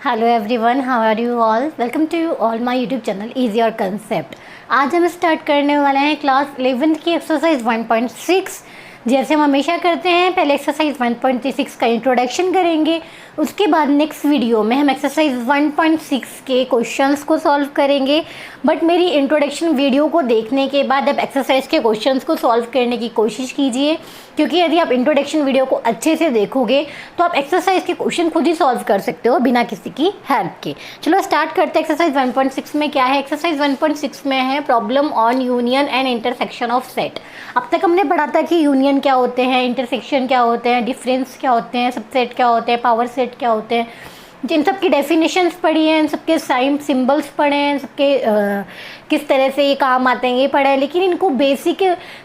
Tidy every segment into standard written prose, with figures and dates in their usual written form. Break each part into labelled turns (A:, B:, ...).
A: Hello everyone, how are you all. Welcome to all my YouTube channel easy और concept. आज हम start करने वाले हैं क्लास 11th की एक्सरसाइज 1.6। जैसे हम हमेशा करते हैं, पहले एक्सरसाइज 1.6 का इंट्रोडक्शन करेंगे, उसके बाद नेक्स्ट वीडियो में हम एक्सरसाइज 1.6 के क्वेश्चंस को सॉल्व करेंगे। बट मेरी इंट्रोडक्शन वीडियो को देखने के बाद आप एक्सरसाइज के क्वेश्चंस को सॉल्व करने की कोशिश कीजिए, क्योंकि यदि आप इंट्रोडक्शन वीडियो को अच्छे से देखोगे तो आप एक्सरसाइज के क्वेश्चन खुद ही सॉल्व कर सकते हो बिना किसी की हेल्प के। चलो स्टार्ट करते हैं। एक्सरसाइज 1.6 में क्या है? एक्सरसाइज 1.6 में है problem on union and intersection of set. अब तक हमने पढ़ा था कि यूनियन क्या होते हैं, इंटरसेक्शन क्या होते हैं, डिफरेंस क्या होते हैं, सबसेट क्या होते हैं, पावर सेट क्या होते हैं। जिन सब की डेफिनेशंस पढ़ी हैं, इन सबके साइन सिंबल्स पढ़े हैं, सबके किस तरह से ये काम आते हैं ये पढ़ा है। लेकिन इनको बेसिक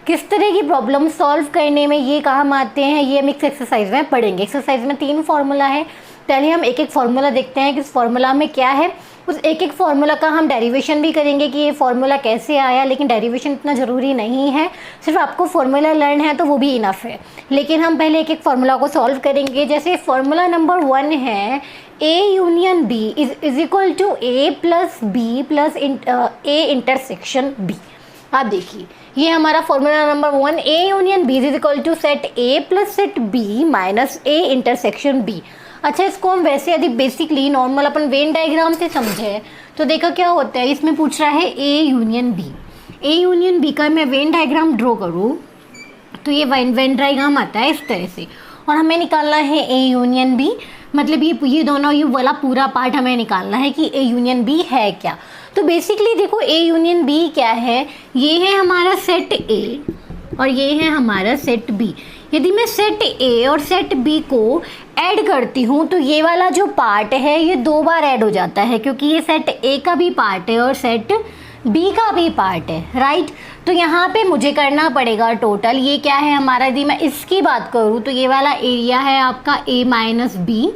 A: किस तरह की प्रॉब्लम सॉल्व करने में ये काम आते हैं ये हम इस एक्सरसाइज में पढ़ेंगे। एक्सरसाइज में 3 फार्मूला है। पहले हम एक एक फार्मूला देखते हैं कि इस फार्मूला में क्या है। उस एक एक फार्मूला का हम डेरिवेशन भी करेंगे कि ये फार्मूला कैसे आया, लेकिन डेरिवेशन इतना ज़रूरी नहीं है, सिर्फ आपको फार्मूला लर्न है तो वो भी इनफ है। लेकिन हम पहले एक एक फार्मूला को सॉल्व करेंगे। जैसे फार्मूला नंबर 1 है A union B is equal to A plus B plus A intersection B. आप देखिए, ये हमारा फार्मूला number 1, A union B is equal to set A plus set B minus A intersection B. अच्छा, इसको हम वैसे यदि बेसिकली नॉर्मल अपन वेन डायग्राम से समझे तो देखो क्या होता है। इसमें पूछ रहा है A union B. A union B का मैं वेन डायग्राम ड्रॉ करूँ तो ये वेन डायग्राम आता है इस तरह से, और हमें निकालना है ए यूनियन बी। मतलब ये दोनों ये वाला पूरा पार्ट हमें निकालना है कि ए यूनियन बी है क्या। तो बेसिकली देखो, ए यूनियन बी क्या है? ये है हमारा सेट ए और ये है हमारा सेट बी। यदि मैं सेट ए और सेट बी को ऐड करती हूँ तो ये वाला जो पार्ट है ये 2 बार ऐड हो जाता है, क्योंकि ये सेट ए का भी पार्ट है और सेट बी का भी पार्ट है, राइट। तो यहाँ पे मुझे करना पड़ेगा टोटल। ये क्या है हमारा? यदि मैं इसकी बात करूँ तो ये वाला एरिया है आपका ए माइनस बी,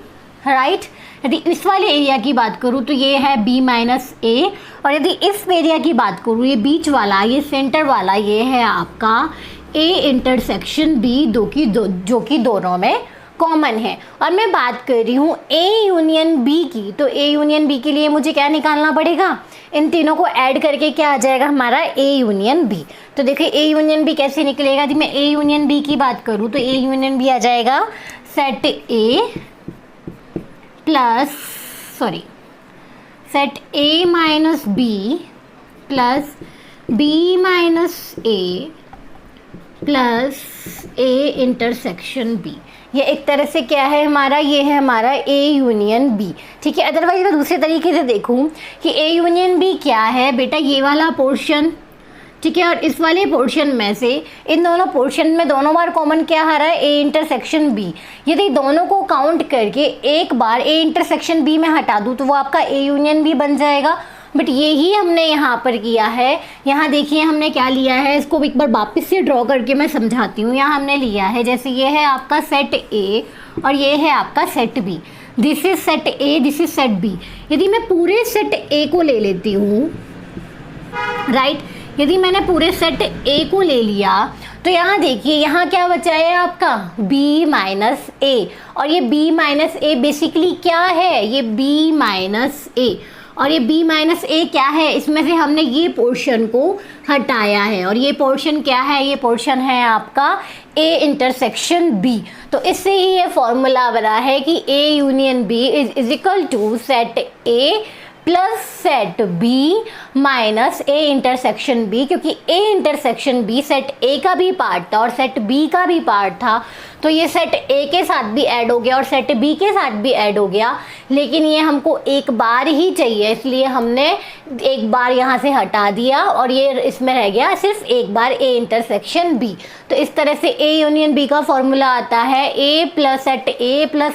A: राइट। यदि इस वाले एरिया की बात करूँ तो ये है बी माइनस ए, और यदि इस एरिया की बात करूँ, ये बीच वाला, ये सेंटर वाला, ये है आपका ए इंटरसेक्शन बी, जो कि दोनों में कॉमन है। और मैं बात कर रही हूँ ए यूनियन बी की, तो ए यूनियन बी के लिए मुझे क्या निकालना पड़ेगा? इन तीनों को ऐड करके क्या आ जाएगा हमारा? A union B. तो देखिए ए यूनियन बी कैसे निकलेगा? यदि मैं ए यूनियन बी की बात करूँ तो ए यूनियन बी आ जाएगा set A plus set A minus B plus B minus A plus A intersection B. ये एक तरह से क्या है हमारा? ये है हमारा ए यूनियन बी, ठीक है। अदरवाइज मैं दूसरे तरीके से देखूं कि ए यूनियन बी क्या है बेटा, ये वाला पोर्शन, ठीक है, और इस वाले पोर्शन में से इन दोनों पोर्शन में दोनों बार कॉमन क्या आ रहा है? A intersection B. यदि दोनों को काउंट करके एक बार ए इंटरसेक्शन बी में हटा दूँ तो वो आपका ए यूनियन बी बन जाएगा। बट यही हमने यहाँ पर किया है। यहाँ देखिए हमने क्या लिया है, इसको एक बार वापस से ड्रॉ करके मैं समझाती हूँ। यहाँ हमने लिया है, जैसे ये है आपका सेट ए और ये है आपका set B. This is set A, this is set B. यदि मैं पूरे सेट ए को ले लेती हूँ, राइट, यदि मैंने पूरे सेट ए को ले लिया तो यहाँ देखिए यहाँ क्या बचा है आपका? b माइनस ए। और ये b माइनस ए बेसिकली क्या है? ये b माइनस ए, और ये b माइनस ए क्या है? इसमें से हमने ये पोर्शन को हटाया है, और ये पोर्शन क्या है? ये पोर्शन है आपका a इंटरसेक्शन b। तो इससे ही ये फॉर्मूला बना है कि a union b is equal to set a plus set b minus A intersection b, क्योंकि a intersection b set a का भी पार्ट था और सेट b का भी पार्ट था। तो ये सेट a के साथ भी ऐड हो गया और सेट b के साथ भी ऐड हो गया, लेकिन ये हमको एक बार ही चाहिए, इसलिए हमने एक बार यहाँ से हटा दिया और ये इसमें रह गया सिर्फ एक बार a इंटरसेक्शन b। तो इस तरह से a यूनियन b का फॉर्मूला आता है a plus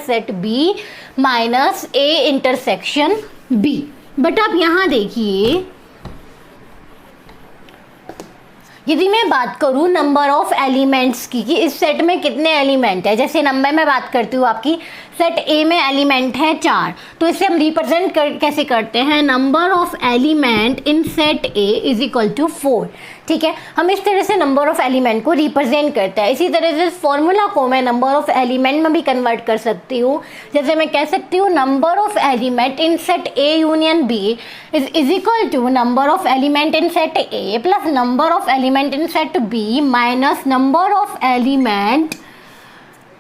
A: set b minus a intersection b। But आप यहाँ देखिए, यदि मैं बात करूँ नंबर ऑफ एलिमेंट्स की कि इस सेट में कितने एलिमेंट है, जैसे नंबर में बात करती हूँ आपकी, सेट ए में एलिमेंट है 4, तो इसे हम रिप्रेजेंट कैसे करते हैं? Number of element in set A is equal to 4। ठीक है, हम इस तरह से नंबर ऑफ एलिमेंट को रिप्रेजेंट करते हैं। इसी तरह से इस फॉर्मूला को मैं नंबर ऑफ एलिमेंट में भी कन्वर्ट कर सकती हूँ। जैसे मैं कह सकती हूँ number of element in set A union B is equal to number of element in set A plus number of element in set B minus number of element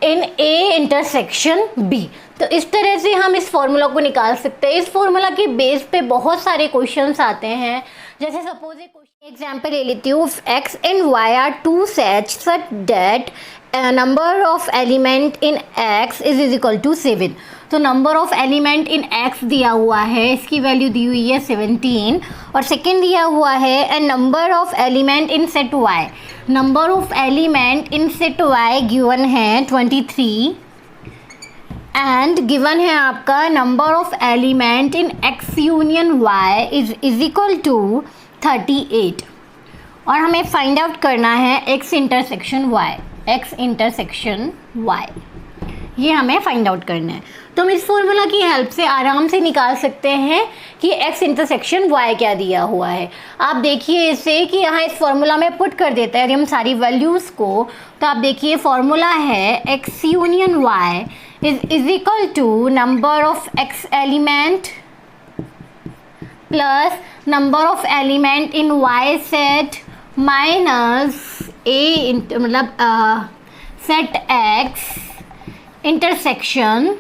A: in A intersection B. तो इस तरह से हम इस formula को निकाल सकते हैं। इस फॉर्मूला के बेस पे बहुत सारे क्वेश्चंस आते हैं। जैसे सपोज एक क्वेश्चन एग्जांपल ले लेती हूँ, x and y are two sets such that number of element in x is equal to 7। तो number of element in x दिया हुआ है, इसकी वैल्यू दी हुई है 17, और सेकेंड दिया हुआ है and number of element in set y, number of element in set y given है 23 एंड गिवन है आपका number of element in x union y is equal to 38, और हमें फाइंड आउट करना है x इंटरसेक्शन y, ये हमें find out करना है। तो हम इस फॉर्मूला की हेल्प से आराम से निकाल सकते हैं कि x इंटरसेक्शन y क्या दिया हुआ है। आप देखिए इसे कि यहाँ इस फॉर्मूला में पुट कर देता है हम सारी वैल्यूज़ को। तो आप देखिए फॉर्मूला है x union y is equal to number of x element plus number of element in y set minus a मतलब set x intersection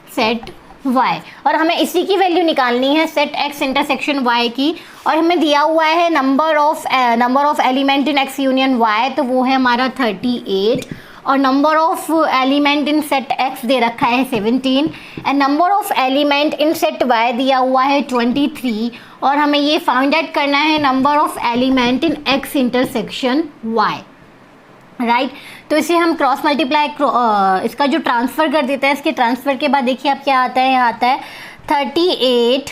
A: set y, और हमें इसी की वैल्यू निकालनी है सेट x इंटरसेक्शन y की। और हमें दिया हुआ है number of element in x union y, तो वो है हमारा 38, और number of element in set x दे रखा है 17 and number of element in set y दिया हुआ है 23, और हमें ये फाइंड आउट करना है number of element in x intersection y, right. तो इसे हम क्रॉस मल्टीप्लाई इसका जो ट्रांसफ़र कर देता है, इसके ट्रांसफ़र के बाद देखिए अब क्या आता है, यहाँ आता है 38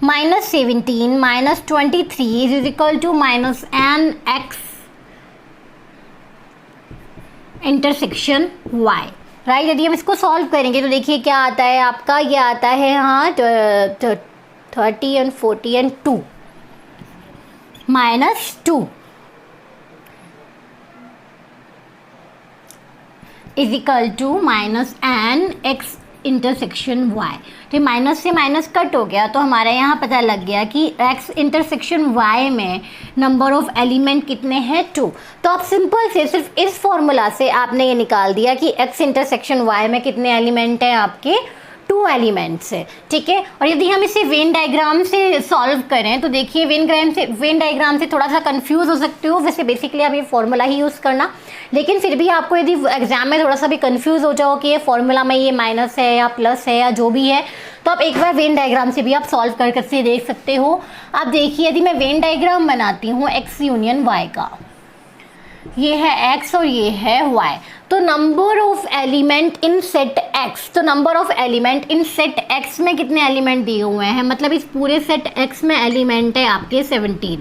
A: minus 17 minus 23 is equal to minus N X intersection y, right. यदि हम इसको सॉल्व करेंगे तो देखिए क्या आता है आपका, ये आता है हाँ 30 and 40 and 2 minus 2 is equal to minus N X intersection y। तो माइनस से माइनस कट हो गया, तो हमारा यहाँ पता लग गया कि x इंटरसेक्शन y में नंबर ऑफ एलिमेंट कितने हैं 2। तो आप सिंपल से सिर्फ इस फॉर्मूला से आपने ये निकाल दिया कि x इंटरसेक्शन y में कितने एलिमेंट हैं आपके 2 एलिमेंट्स है, ठीक है। और यदि हम इसे वेन डायग्राम से सॉल्व करें तो देखिए वेन डायग्राम से थोड़ा सा कंफ्यूज हो सकते हो। वैसे बेसिकली आप ये फॉर्मूला ही यूज़ करना, लेकिन फिर भी आपको यदि एग्जाम में थोड़ा सा भी कंफ्यूज हो जाओ कि ये फॉर्मूला में ये माइनस है या प्लस है या जो भी है, तो आप एक बार वेन डायग्राम से भी आप सॉल्व करके देख सकते हो। आप देखिए यदि मैं वेन डायग्राम बनाती हूँ x यूनियन y का, ये है x और ये है y, तो number of element in set x, तो number of element in set x में कितने एलिमेंट दिए हुए हैं, मतलब इस पूरे सेट x में एलिमेंट है आपके 17,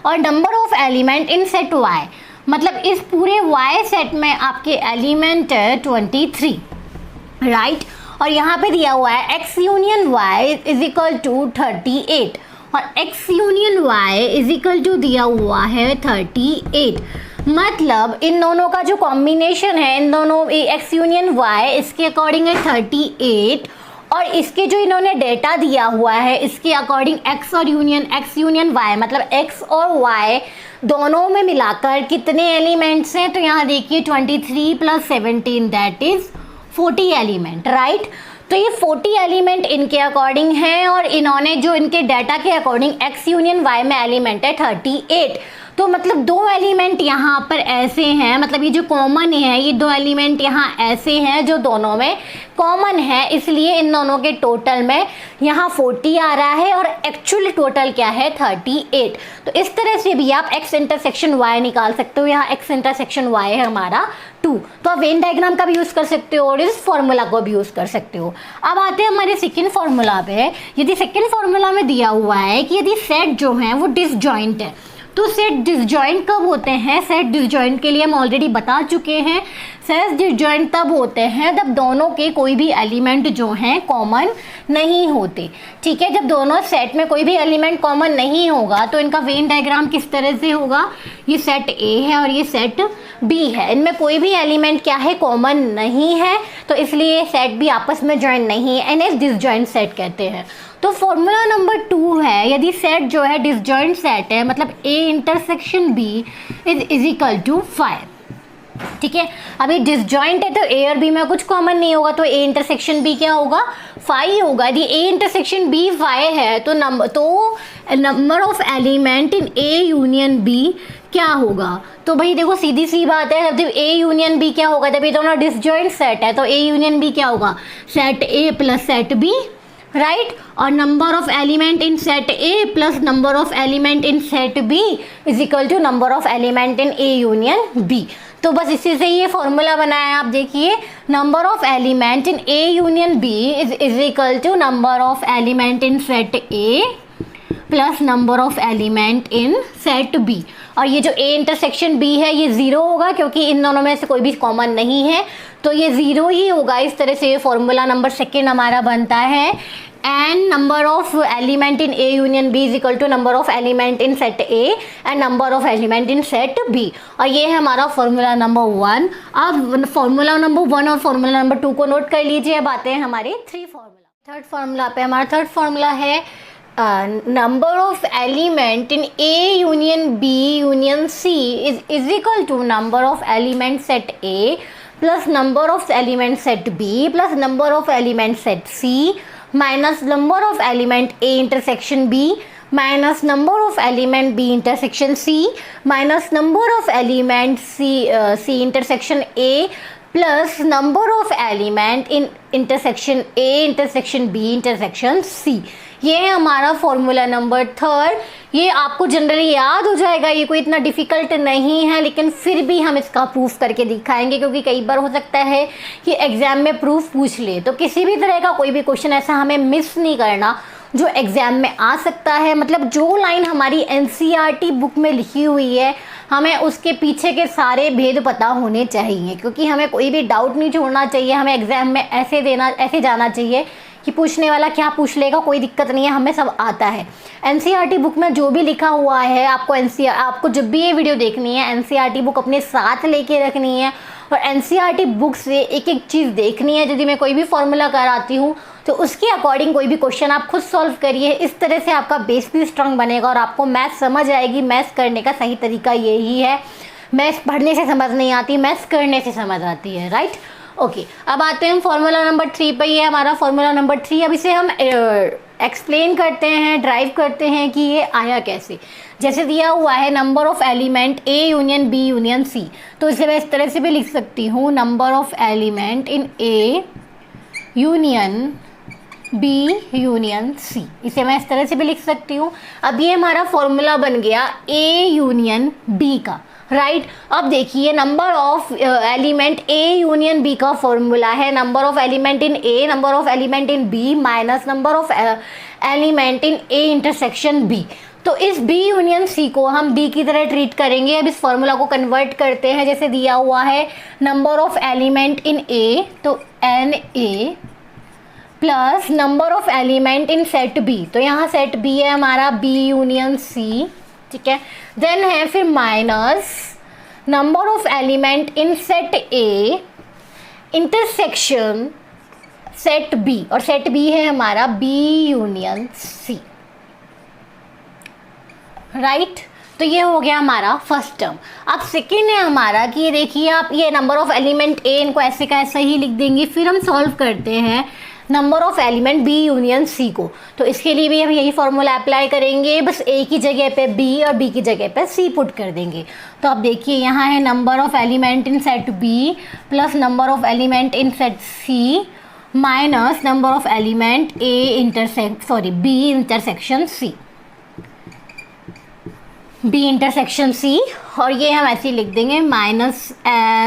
A: और number of element in set y, मतलब इस पूरे y सेट में आपके एलिमेंट है 23, राइट। और यहाँ पे दिया हुआ है x union y is equal to 38, और x union y is equal to दिया हुआ है 38, मतलब इन दोनों का जो कॉम्बिनेशन है, इन दोनों x यूनियन y इसके अकॉर्डिंग है 38, और इसके जो इन्होंने डेटा दिया हुआ है इसके अकॉर्डिंग x यूनियन y, मतलब x और y दोनों में मिलाकर कितने एलिमेंट्स हैं, तो यहाँ देखिए 23 plus 17 that is 40 element, right. तो ये 40 एलिमेंट इनके अकॉर्डिंग हैं, और इन्होंने जो इनके डाटा के अकॉर्डिंग x यूनियन y में एलिमेंट है 38। तो मतलब 2 एलिमेंट यहाँ पर ऐसे हैं, मतलब ये जो कॉमन है ये 2 एलिमेंट यहाँ ऐसे हैं जो दोनों में कॉमन है, इसलिए इन दोनों के टोटल में यहाँ 40 आ रहा है और एक्चुअल टोटल क्या है 38। तो इस तरह से भी आप x इंटरसेक्शन y निकाल सकते हो। यहाँ x इंटरसेक्शन y है हमारा 2, तो आप वेन डायग्राम का भी यूज़ कर सकते हो और इस फॉर्मूला को भी यूज़ कर सकते हो। अब आते हैं हमारे सेकेंड फॉर्मूला पे। यदि सेकेंड फॉर्मूला में दिया हुआ है कि यदि सेट जो है वो डिसजॉइंट है, तो सेट डिसजॉइंट कब होते हैं? सेट डिसजॉइंट के लिए हम ऑलरेडी बता चुके हैं। सेट डिसजॉइंट तब होते हैं जब दोनों के कोई भी एलिमेंट जो हैं कॉमन नहीं होते। ठीक है, जब दोनों सेट में कोई भी एलिमेंट कॉमन नहीं होगा तो इनका वेन डायग्राम किस तरह से होगा? ये सेट ए है और ये सेट बी है, इनमें कोई भी एलिमेंट क्या है? कॉमन नहीं है, तो इसलिए सेट भी आपस में ज्वाइन नहीं है, इन्हें डिसजॉइंट सेट कहते हैं। तो फॉर्मूला नंबर 2 है, यदि सेट जो है डिसजॉइंट सेट है, मतलब A intersection B is equal to 5। ठीक है, अभी डिसजॉइंट है तो ए और बी में कुछ कॉमन नहीं होगा, तो ए इंटरसेक्शन बी क्या होगा? 5 होगा। यदि ए इंटरसेक्शन बी 5 है तो number of element in A union B क्या होगा? तो भाई देखो सीधी सी बात है, जब ए यूनियन बी क्या होगा? जब ये दोनों डिसजॉइंट सेट है तो ए यूनियन बी क्या होगा? Set A plus set B, right. और number of element in set A plus number of element in set B is equal to number of element in A union B. तो बस इसी से ये formula बनाया है, आप देखिए, number of element in A union B is equal to number of element in set A plus number of element in set B. और ये जो ए इंटरसेक्शन बी है ये 0 होगा क्योंकि इन दोनों में से कोई भी कॉमन नहीं है, तो ये 0 ही होगा। इस तरह से ये फॉर्मूला नंबर 2 हमारा बनता है, and number of element in A union B is equal to number of element in set A and number of element in set B. और ये है हमारा फॉर्मूला नंबर 1। अब फॉर्मूला नंबर 1 और फॉर्मूला नंबर 2 को नोट कर लीजिए। अब आते हैं हमारे 3 फॉर्मूला। थर्ड फॉर्मूला पे, हमारा थर्ड फॉर्मूला है number of element in A union B union C is equal to number of element set A plus number of element set B plus number of element set C minus number of element A intersection B minus number of element B intersection C minus number of element C intersection A plus number of element in intersection A intersection B intersection C। ये है हमारा formula number 3। ये आपको generally याद हो जाएगा, ये कोई इतना डिफ़िकल्ट नहीं है, लेकिन फिर भी हम इसका प्रूफ करके दिखाएंगे क्योंकि कई बार हो सकता है कि एग्ज़ाम में प्रूफ पूछ ले। तो किसी भी तरह का कोई भी क्वेश्चन ऐसा हमें मिस नहीं करना जो एग्ज़ाम में आ सकता है। मतलब जो लाइन हमारी एनसीईआरटी बुक में लिखी हुई है हमें उसके पीछे के सारे भेद पता होने चाहिए, क्योंकि हमें कोई भी डाउट नहीं छोड़ना चाहिए। हमें एग्ज़ाम में ऐसे जाना चाहिए कि पूछने वाला क्या पूछ लेगा, कोई दिक्कत नहीं है, हमें सब आता है। एनसीईआरटी बुक में जो भी लिखा हुआ है आपको जब भी ये वीडियो देखनी है एनसीईआरटी बुक अपने साथ लेके रखनी है और एनसीईआरटी बुक से एक एक चीज़ देखनी है। यदि मैं कोई भी फॉर्मूला कराती हूँ तो उसके अकॉर्डिंग कोई भी क्वेश्चन आप खुद सॉल्व करिए। इस तरह से आपका बेस भी स्ट्रांग बनेगा और आपको मैथ्स समझ आएगी। मैथ्स करने का सही तरीका यही है, मैथ्स पढ़ने से समझ नहीं आती, मैथ्स करने से समझ आती है, राइट। ओके, अब आते हैं फॉर्मूला नंबर 3 पर। ये हमारा फॉर्मूला नंबर 3। अब इसे हम एक्सप्लेन करते हैं, ड्राइव करते हैं कि ये आया कैसे। जैसे दिया हुआ है number of element A union B union C, तो इसे मैं इस तरह से भी लिख सकती हूँ, number of element in A union B union C. इसे मैं इस तरह से भी लिख सकती हूँ। अब ये हमारा फॉर्मूला बन गया ए यूनियन बी का, राइट। अब देखिए number of element A union B का फॉर्मूला है number of element in A, number of element in B minus number of element in A intersection B. तो इस बी यूनियन सी को हम B की तरह ट्रीट करेंगे। अब इस फॉर्मूला को कन्वर्ट करते हैं, जैसे दिया हुआ है number of element in A, तो n A plus number of element in set B, तो यहाँ सेट बी है हमारा बी यूनियन सी, ठीक है। देन है फिर minus number of element in set A intersection set B, और सेट बी है हमारा बी यूनियन सी, राइट। तो ये हो गया हमारा फर्स्ट टर्म। अब सेकेंड है हमारा कि ये देखिए आप ये नंबर ऑफ एलिमेंट ए इनको ऐसे का ऐसा ही लिख देंगे। फिर हम सॉल्व करते हैं number of element B union C को, तो इसके लिए भी हम यही फॉर्मूला अप्लाई करेंगे, बस ए की जगह पे बी और बी की जगह पे सी पुट कर देंगे। तो आप देखिए यहाँ है number of element in set B plus number of element in set C minus number of element B intersection C, B intersection C, और ये हम ऐसे ही लिख देंगे minus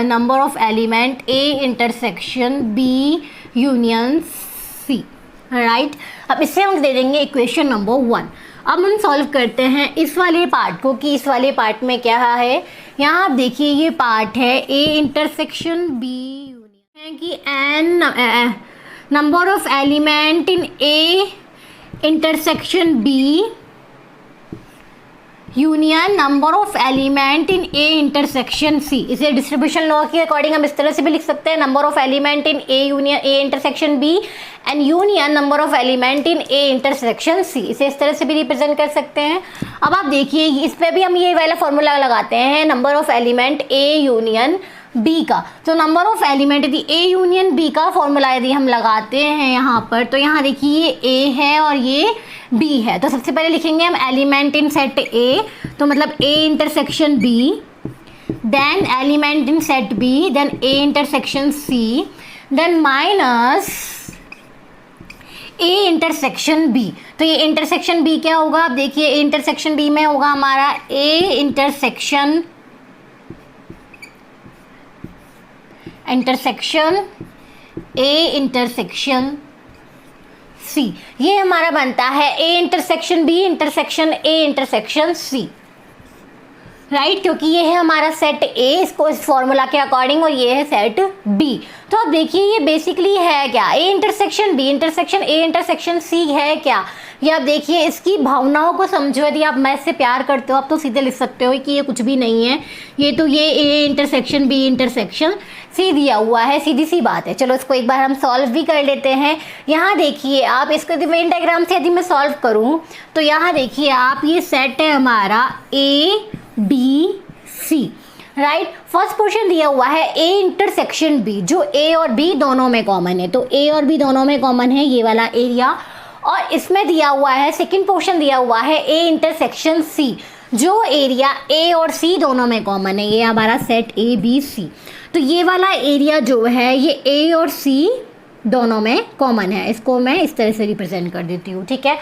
A: number of element A intersection B union C, right. अब इससे हम दे देंगे इक्वेशन नंबर 1। अब हम सॉल्व करते हैं इस वाले पार्ट को कि इस वाले पार्ट में क्या है। यहाँ आप देखिए ये पार्ट है ए इंटरसेक्शन बी यूनियन है कि n number of element in A intersection B union number of element in A intersection C. इसे डिस्ट्रीब्यूशन लॉ के अकॉर्डिंग हम इस तरह से भी लिख सकते हैं, number of element in A union A intersection B and union number of element in A intersection C. इसे इस तरह से भी रिप्रेजेंट कर सकते हैं। अब आप देखिए इस पर भी हम ये वाला फॉर्मूला लगाते हैं number of element A union B का। तो नंबर ऑफ एलिमेंट यदि ए यूनियन बी का फॉर्मूला यदि हम लगाते हैं यहाँ पर, तो यहाँ देखिए ये ए है और ये बी है। तो सबसे पहले लिखेंगे हम एलिमेंट इन सेट ए, तो मतलब A intersection B, then element in set B, then A intersection C, then minus A intersection B. तो ये इंटरसेक्शन बी क्या होगा, आप देखिए ए इंटरसेक्शन बी में होगा हमारा ए इंटरसेक्शन ए इंटरसेक्शन सी। ये हमारा बनता है A intersection B intersection A intersection C, right, क्योंकि ये है हमारा सेट ए इसको इस फॉर्मूला के अकॉर्डिंग और ये है सेट बी। तो अब देखिए ये बेसिकली है क्या, A intersection B intersection A intersection C है क्या। ये आप देखिए इसकी भावनाओं को समझो, यदि आप मैथ से प्यार करते हो आप तो सीधे लिख सकते हो कि ये कुछ भी नहीं है, ये तो ये A intersection B intersection C दिया हुआ है, सीधी सी बात है। चलो इसको एक बार हम सॉल्व भी कर लेते हैं। यहाँ देखिए आप इसको यदि वेन डायग्राम से यदि मैं सॉल्व करूँ तो यहाँ देखिए आप ये सेट है हमारा A B C, right. First portion दिया हुआ है ए इंटरसेक्शन बी, जो ए और बी दोनों में कॉमन है, तो ए और बी दोनों में कॉमन है ये वाला एरिया। और इसमें दिया हुआ है सेकंड पोर्शन दिया हुआ है ए इंटरसेक्शन सी, जो एरिया ए और सी दोनों में कॉमन है, ये हमारा सेट ए बी सी। तो ये वाला एरिया जो है ये ए और सी दोनों में कॉमन है, इसको मैं इस तरह से रिप्रेजेंट कर देती हूँ, ठीक है।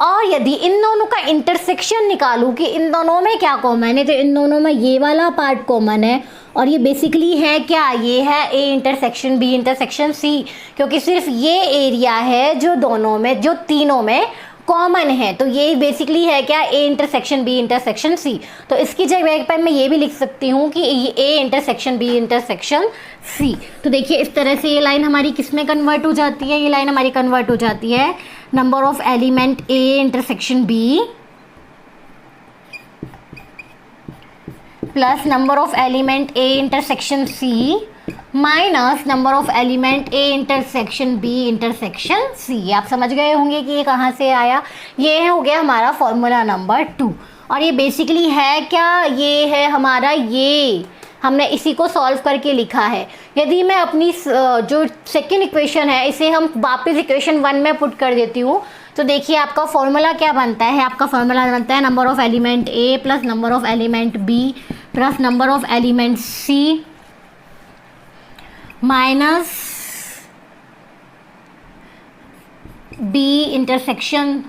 A: और यदि इन दोनों का इंटरसेक्शन निकालूं कि इन दोनों में क्या कॉमन है, तो इन दोनों में ये वाला पार्ट कॉमन है और ये बेसिकली है क्या, ये है A intersection B intersection C, क्योंकि सिर्फ ये एरिया है जो दोनों में जो तीनों में कॉमन है। तो ये बेसिकली है क्या, A intersection B intersection C. तो इसकी जगह पर मैं ये भी लिख सकती हूँ कि A intersection B intersection C. तो देखिए इस तरह से ये लाइन हमारी किस में कन्वर्ट हो जाती है, ये लाइन हमारी कन्वर्ट हो जाती है number of element A intersection B plus number of element A intersection C minus number of element A intersection B intersection C. आप समझ गए होंगे कि ये कहाँ से आया, ये हो गया हमारा फॉर्मूला नंबर 2। और ये बेसिकली है क्या, ये है हमारा, ये हमने इसी को सॉल्व करके लिखा है। यदि मैं अपनी जो सेकेंड इक्वेशन है इसे हम वापस इक्वेशन 1 में पुट कर देती हूँ, तो देखिए आपका फॉर्मूला क्या बनता है, आपका फॉर्मूला बनता है number of element A plus number of element B plus number of element C minus B intersection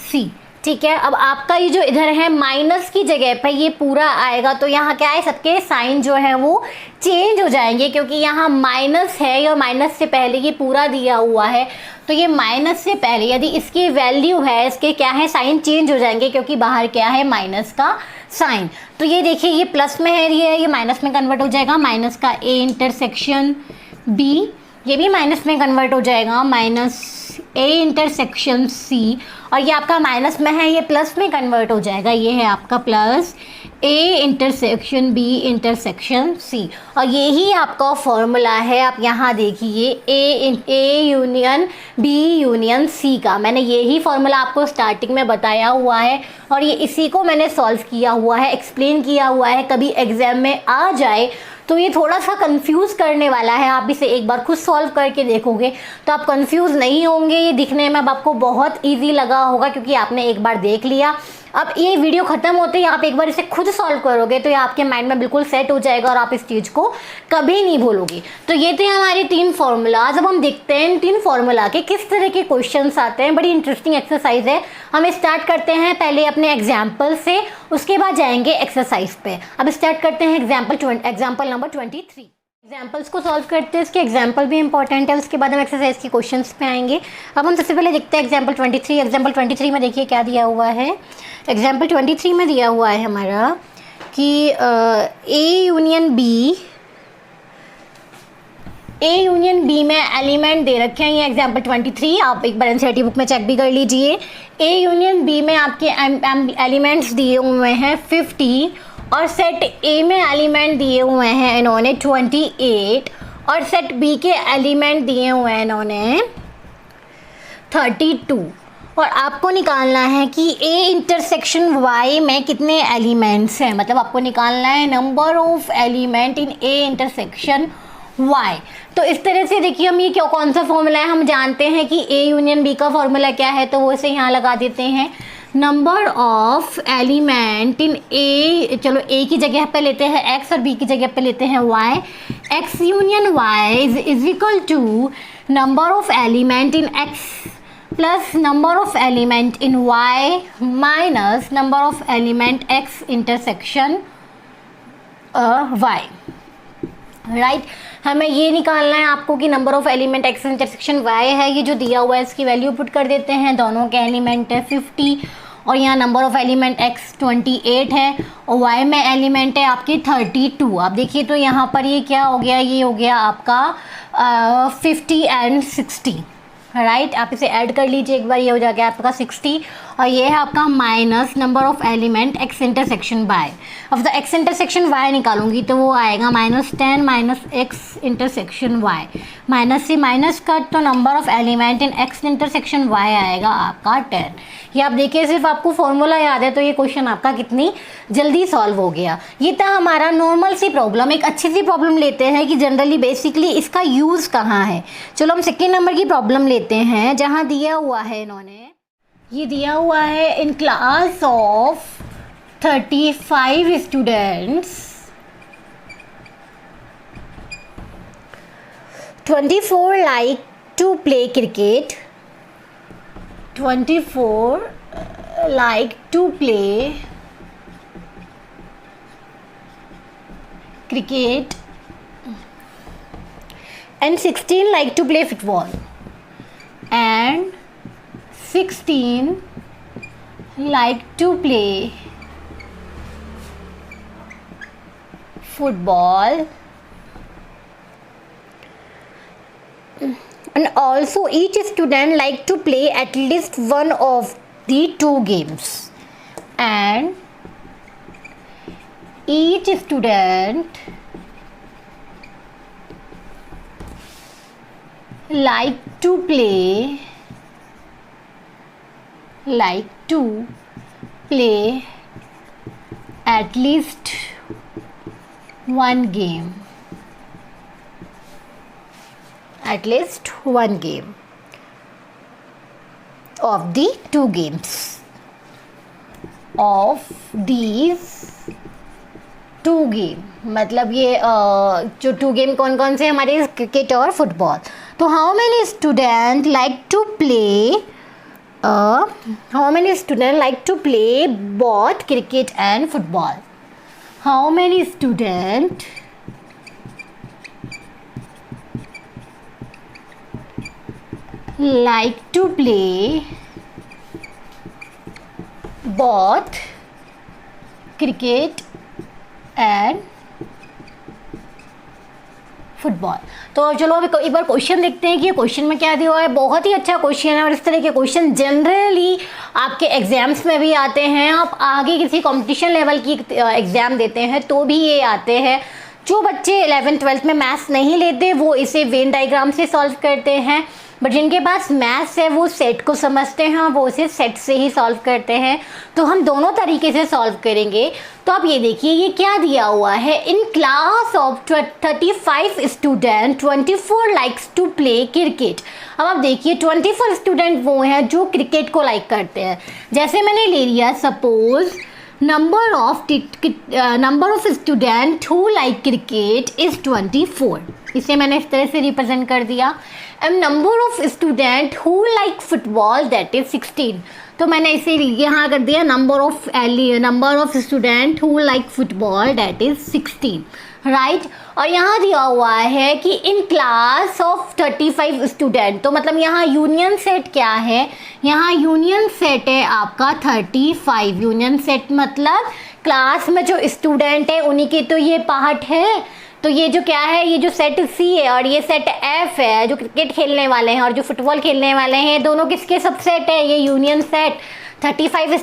A: C, ठीक है। अब आपका ये जो इधर है माइनस की जगह पे ये पूरा आएगा, तो यहाँ क्या है, सबके साइन जो है वो चेंज हो जाएंगे, क्योंकि यहाँ माइनस है और माइनस से पहले ये पूरा दिया हुआ है, तो ये माइनस से पहले यदि इसकी वैल्यू है, इसके क्या है साइन चेंज हो जाएंगे, क्योंकि बाहर क्या है माइनस का साइन। तो ये देखिए ये प्लस में है, ये माइनस में कन्वर्ट हो जाएगा, माइनस का ए इंटरसेक्शन बी, ये भी माइनस में कन्वर्ट हो जाएगा, माइनस ए इंटरसेक्शन सी, और ये आपका माइनस में है ये प्लस में कन्वर्ट हो जाएगा, ये है आपका plus A intersection B intersection C. और यही आपका फॉर्मूला है, आप यहाँ देखिए A union B union C का, मैंने यही फॉर्मूला आपको स्टार्टिंग में बताया हुआ है और ये इसी को मैंने सॉल्व किया हुआ है, एक्सप्लेन किया हुआ है। कभी एग्जाम में आ जाए तो ये थोड़ा सा कंफ्यूज करने वाला है, आप इसे एक बार खुद सॉल्व करके देखोगे तो आप कंफ्यूज नहीं होंगे। ये दिखने में अब आपको बहुत इजी लगा होगा क्योंकि आपने एक बार देख लिया। अब ये वीडियो ख़त्म होते ही आप एक बार इसे खुद सॉल्व करोगे तो ये आपके माइंड में बिल्कुल सेट हो जाएगा और आप इस चीज़ को कभी नहीं भूलोगे। तो ये थे हमारे 3 फार्मूलाज। अब हम देखते हैं इन 3 फार्मूला के किस तरह के क्वेश्चंस आते हैं। बड़ी इंटरेस्टिंग एक्सरसाइज है। हम स्टार्ट करते हैं पहले अपने एग्जाम्पल से, उसके बाद जाएंगे एक्सरसाइज पे। अब स्टार्ट करते हैं एग्जाम्पल नंबर 23। एग्जाम्पल्स को सॉल्व करते हैं, इसके एग्जाम्पल भी इंपॉर्टेंट है, उसके बाद हम एक्सरसाइज के क्वेश्चंस पे आएंगे। अब हम सबसे पहले देखते हैं एग्जाम्पल 23। एग्जाम्पल 23 में देखिए क्या दिया हुआ है। एग्जाम्पल 23 में दिया हुआ है हमारा कि ए यूनियन बी में एलिमेंट दे रखे हैं। ये एग्जाम्पल 23 आप एक बार एनसीईआरटी बुक में चेक भी कर लीजिए। ए यूनियन बी में आपके एलिमेंट्स दिए हुए हैं 50 और सेट ए में एलिमेंट दिए हुए हैं इन्होंने 28 और सेट बी के एलिमेंट दिए हुए हैं इन्होंने 32। और आपको निकालना है कि ए इंटरसेक्शन वाई में कितने एलिमेंट्स हैं, मतलब आपको निकालना है number of element in A intersection Y. तो इस तरह से देखिए हम ये क्या कौन सा फॉर्मूला है, हम जानते हैं कि ए यूनियन बी का फॉर्मूला क्या है, तो वो इसे यहाँ लगा देते हैं। नंबर ऑफ एलिमेंट इन ए, चलो ए की जगह पे लेते हैं एक्स और बी की जगह पे लेते हैं Y. X union Y is equal to number of element in X plus number of element in Y minus number of element X intersection Y. Right, हमें ये निकालना है आपको कि number of element X intersection Y है, ये जो दिया हुआ है इसकी वैल्यू पुट कर देते हैं। दोनों के एलिमेंट है 50 और यहाँ नंबर ऑफ एलिमेंट एक्स 28 है और वाई में एलिमेंट है आपकी 32। आप देखिए तो यहाँ पर ये क्या हो गया, ये हो गया आपका 50 एंड 60। राइट, आप इसे ऐड कर लीजिए एक बार, ये हो जाएगा आपका 60 और ये है आपका minus number of element X intersection Y. अब द एक्स इंटरसेक्शन वाई निकालूंगी तो वो आएगा -10 minus X intersection Y. Minus से माइनस कट तो number of element in X intersection Y आएगा आपका 10। ये आप देखिए सिर्फ आपको फॉर्मूला याद है तो ये क्वेश्चन आपका कितनी जल्दी सॉल्व हो गया। ये था हमारा नॉर्मल सी प्रॉब्लम। एक अच्छी सी प्रॉब्लम लेते हैं कि जनरली बेसिकली इसका यूज़ कहाँ है। चलो हम सेकेंड नंबर की प्रॉब्लम लेते हैं जहाँ दिया हुआ है इन्होंने, ये दिया हुआ है in class of 35 students 24 like to play cricket, 24 like to play cricket and 16 like to play football and 16 like to play football and also each student like to play at least one of the two games and each student like to play at least one game, at least one game of the two games of these two game। मतलब ये जो to game कौन कौन से हमारे, cricket और football. तो how many student like to play how many student like to play both cricket and football. How many student like to play both cricket and football. तो चलो अभी एक बार क्वेश्चन देखते हैं कि ये क्वेश्चन में क्या दिया हुआ है। बहुत ही अच्छा क्वेश्चन है और इस तरह के क्वेश्चन जनरली आपके एग्जाम्स में भी आते हैं। आप आगे किसी कंपटीशन लेवल की एग्ज़ाम देते हैं तो भी ये आते हैं। जो बच्चे 11th 12th में मैथ्स नहीं लेते वो इसे वेन डायग्राम से सॉल्व करते हैं, बट जिनके पास मैथ्स है वो सेट को समझते हैं, वो उसे सेट से ही सॉल्व करते हैं। तो हम दोनों तरीके से सॉल्व करेंगे। तो आप ये देखिए ये क्या दिया हुआ है, in class of 35 student 24 likes to play cricket. अब आप देखिए 24 स्टूडेंट वो हैं जो क्रिकेट को लाइक करते हैं। जैसे मैंने ले लिया suppose number of student who like cricket is 24, इसे मैंने इस तरह से रिप्रेजेंट कर दिया। And number of student who like football that is 16, तो मैंने इसे यहाँ कर दिया number of student who like football that is 16। Right. और यहाँ दिया हुआ है कि इन क्लास ऑफ 35 स्टूडेंट, तो मतलब यहाँ यूनियन सेट क्या है, यहाँ यूनियन सेट है आपका 35। यूनियन सेट मतलब क्लास में जो स्टूडेंट है उन्हीं के तो ये पार्ट है। तो ये जो क्या है, ये जो सेट सी है और ये सेट एफ है, जो क्रिकेट खेलने वाले हैं और जो फुटबॉल खेलने वाले हैं, दोनों किसके सबसेट है, ये यूनियन सेट 35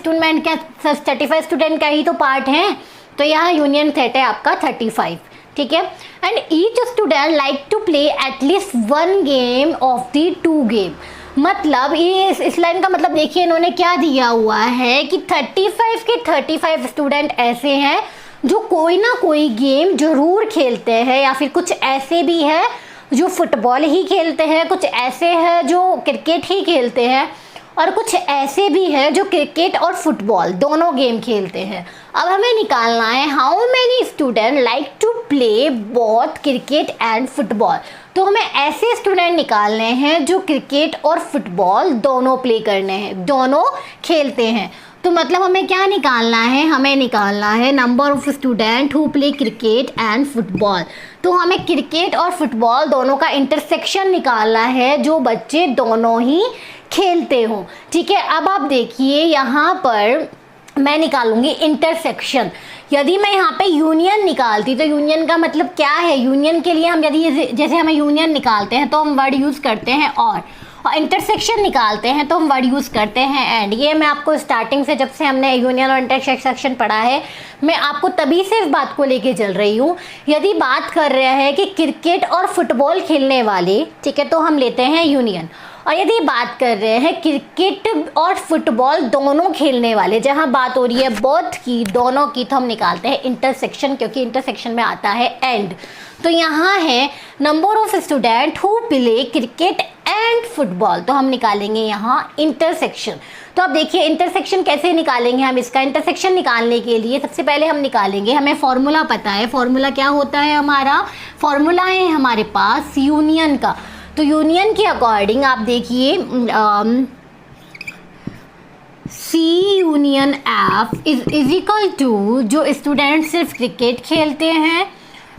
A: स्टूडेंट का ही तो पार्ट है। तो यहाँ यूनियन सेट है आपका 35, ठीक है। And each student like to play at least 1 game of the 2 game. मतलब ये इस लाइन का मतलब देखिए इन्होंने क्या दिया हुआ है कि 35 के 35 स्टूडेंट ऐसे हैं जो कोई ना कोई गेम जरूर खेलते हैं, या फिर कुछ ऐसे भी है जो फुटबॉल ही खेलते हैं, कुछ ऐसे हैं जो क्रिकेट ही खेलते हैं, और कुछ ऐसे भी हैं जो क्रिकेट और फुटबॉल दोनों गेम खेलते हैं। अब हमें निकालना है how many student like to play both cricket and football. तो हमें ऐसे स्टूडेंट निकालने हैं जो क्रिकेट और फुटबॉल दोनों प्ले करने हैं, दोनों खेलते हैं। तो मतलब हमें क्या निकालना है, हमें निकालना है number of student who play cricket and football. तो हमें क्रिकेट और फुटबॉल दोनों का इंटरसेक्शन निकालना है, जो बच्चे दोनों ही खेलते हों, ठीक है। अब आप देखिए यहाँ पर मैं निकालूंगी इंटरसेक्शन। यदि मैं यहाँ पे यूनियन निकालती तो यूनियन का मतलब क्या है, यूनियन के लिए हम यदि जैसे हमें यूनियन निकालते हैं तो हम वर्ड यूज़ करते हैं और इंटरसेक्शन निकालते हैं तो हम वर्ड यूज़ करते हैं एंड। ये मैं आपको स्टार्टिंग से, जब से हमने यूनियन और इंटरसेक्शन पढ़ा है, मैं आपको तभी से इस बात को लेके चल रही हूँ। यदि बात कर रहे हैं कि क्रिकेट और फुटबॉल खेलने वाले, ठीक है, तो हम लेते हैं यूनियन। और यदि बात कर रहे हैं क्रिकेट और फुटबॉल दोनों खेलने वाले, जहां बात हो रही है बोथ की, दोनों की, तो हम निकालते हैं इंटरसेक्शन, क्योंकि इंटरसेक्शन में आता है एंड। तो यहाँ है number of student who play cricket and football, तो हम निकालेंगे यहाँ इंटरसेक्शन। तो अब देखिए इंटरसेक्शन कैसे निकालेंगे हम। इसका इंटरसेक्शन निकालने के लिए सबसे पहले हम निकालेंगे, हमें फॉर्मूला पता है। फॉर्मूला क्या होता है हमारा, फॉर्मूला है हमारे पास यूनियन का। तो यूनियन के अकॉर्डिंग आप देखिए C union F is equal to, जो स्टूडेंट सिर्फ क्रिकेट खेलते हैं,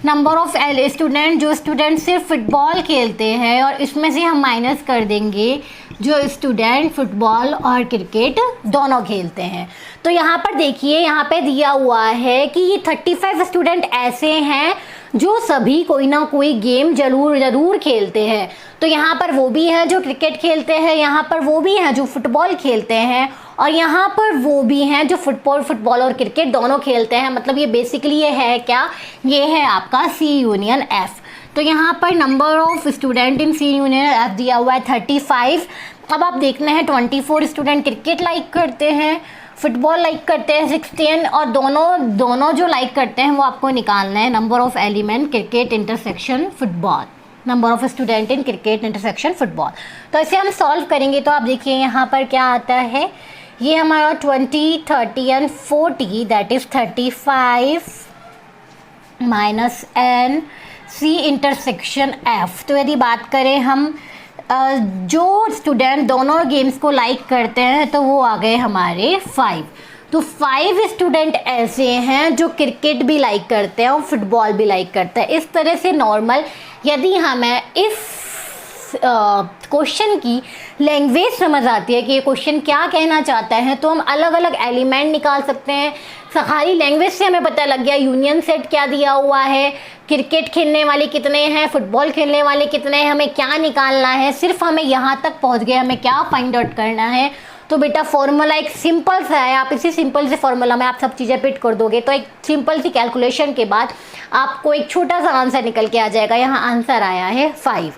A: नंबर ऑफ स्टूडेंट, जो स्टूडेंट सिर्फ फुटबॉल खेलते हैं, और इसमें से हम माइनस कर देंगे जो स्टूडेंट फुटबॉल और क्रिकेट दोनों खेलते हैं। तो यहाँ पर देखिए, यहाँ पे दिया हुआ है कि ये 35 स्टूडेंट ऐसे हैं जो सभी कोई ना कोई गेम ज़रूर खेलते हैं। तो यहाँ पर वो भी हैं जो क्रिकेट खेलते हैं, यहाँ पर वो भी हैं जो फुटबॉल खेलते हैं, और यहाँ पर वो भी हैं जो फुटबॉल और क्रिकेट दोनों खेलते हैं। मतलब ये बेसिकली ये है क्या, ये है आपका सी यूनियन एफ। तो यहाँ पर number of student in C union F दिया हुआ है 35। अब आप देखना है 24 स्टूडेंट क्रिकेट लाइक करते हैं, फुटबॉल लाइक करते हैं 16, और दोनों जो लाइक करते हैं वो आपको निकालना है number of element cricket intersection football, number of student in cricket intersection football. तो इसे हम सॉल्व करेंगे तो आप देखिए यहाँ पर क्या आता है, ये हमारा 20, 30 and 40, that is 35 minus n C intersection F. तो यदि बात करें हम जो स्टूडेंट दोनों गेम्स को लाइक करते हैं तो वो आ गए हमारे 5। तो 5 स्टूडेंट ऐसे हैं जो क्रिकेट भी लाइक करते हैं और फुटबॉल भी लाइक करते हैं। इस तरह से नॉर्मल यदि हमें इस क्वेश्चन की लैंग्वेज समझ आती है कि ये क्वेश्चन क्या कहना चाहता है, तो हम अलग अलग एलिमेंट निकाल सकते हैं। सारी लैंग्वेज से हमें पता लग गया यूनियन सेट क्या दिया हुआ है, क्रिकेट खेलने वाले कितने हैं, फुटबॉल खेलने वाले कितने हैं, हमें क्या निकालना है। सिर्फ हमें यहाँ तक पहुँच गए, हमें क्या फाइंड आउट करना है। तो बेटा फॉर्मूला एक सिंपल सा है, आप इसी सिंपल से फॉर्मूला में आप सब चीज़ें फिट कर दोगे तो एक सिंपल सी कैलकुलेशन के बाद आपको एक छोटा सा आंसर निकल के आ जाएगा। यहाँ आंसर आया है 5।